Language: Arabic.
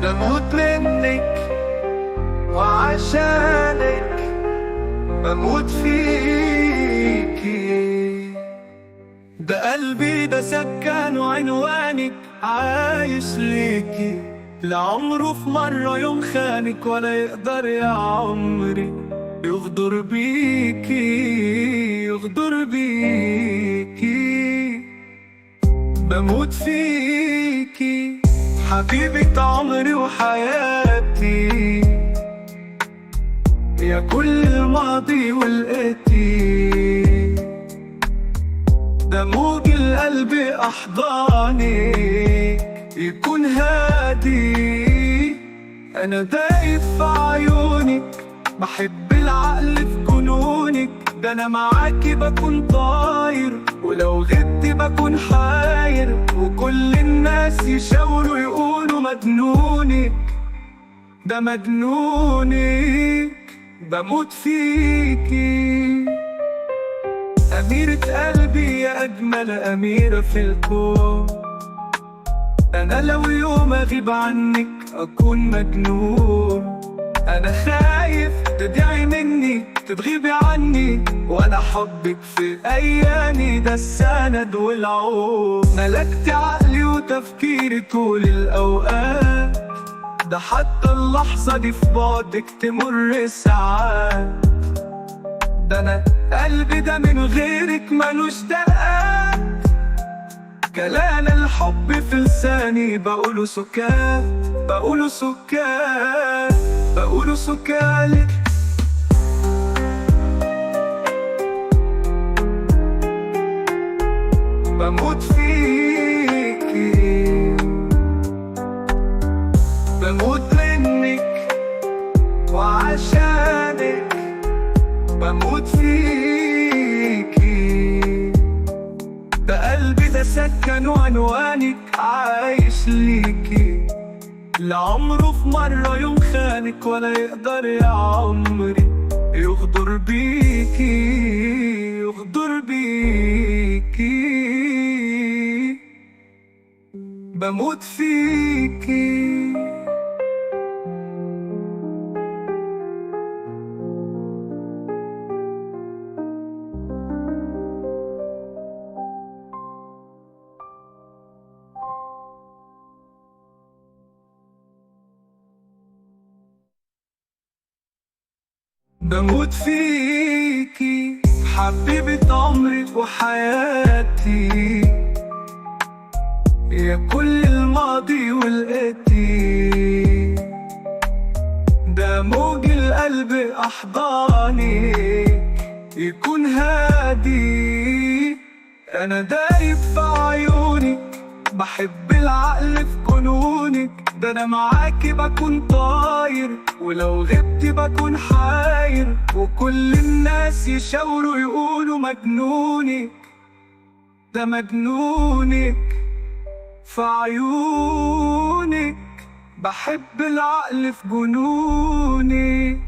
بموت منك وعشانك بموت فيكي. ده قلبي ده سكن وعنوانك عايش ليكي، لعمره في مرة يوم خانك ولا يقدر يا عمري يغدر بيكي يغدر بيكي. بموت فيكي حبيبة عمري وحياتي، يا كل الماضي والآتي. ده موج القلب أحضانك يكون هادي، أنا دايب في عيونك بحب العقل في جنونك. ده أنا معاكي بكون طاير ولو غبت بكون حاير، وكل الناس يشاوروا يقولوا مجنونك ده مجنونك. بموت فيكي أميرة قلبي يا أجمل أميرة في الكون. أنا لو يوم أغيب عنك أكون مجنون، أنا خايف تدعي مني تتغيبي عني، وأنا حبك في أيامي ده السند والعون. ملكت عقلي وتفكيري طول الأوقات، ده حتى اللحظة دي في بعدك تمر ساعات. ده أنا قلبي ده من غيرك ملوش دقات، كلام الحب في لساني بقوله سكات بقوله سكات بقوله سكات. بموت فيكي بموت منك وعشانك بموت فيكي. ده قلبي ده سكن وعنوانك عايش ليكي، لعمره في مرة يوم خانك ولا يقدر يا عمري يغدر بيكي يغدر بيكي. بموت فيكي. بموت فيكي حبيبة عمري وحياتي، يا كل الماضي والآتي. ده موج القلب أحضانك يكون هادي، أنا دايب في عيونك بحب العقل في جنونك. ده أنا معاكي بكون طاير ولو غبت بكون حاير، وكل الناس يشاوروا يقولوا مجنونك ده مجنونك. في عيونك بحب العقل في جنونك.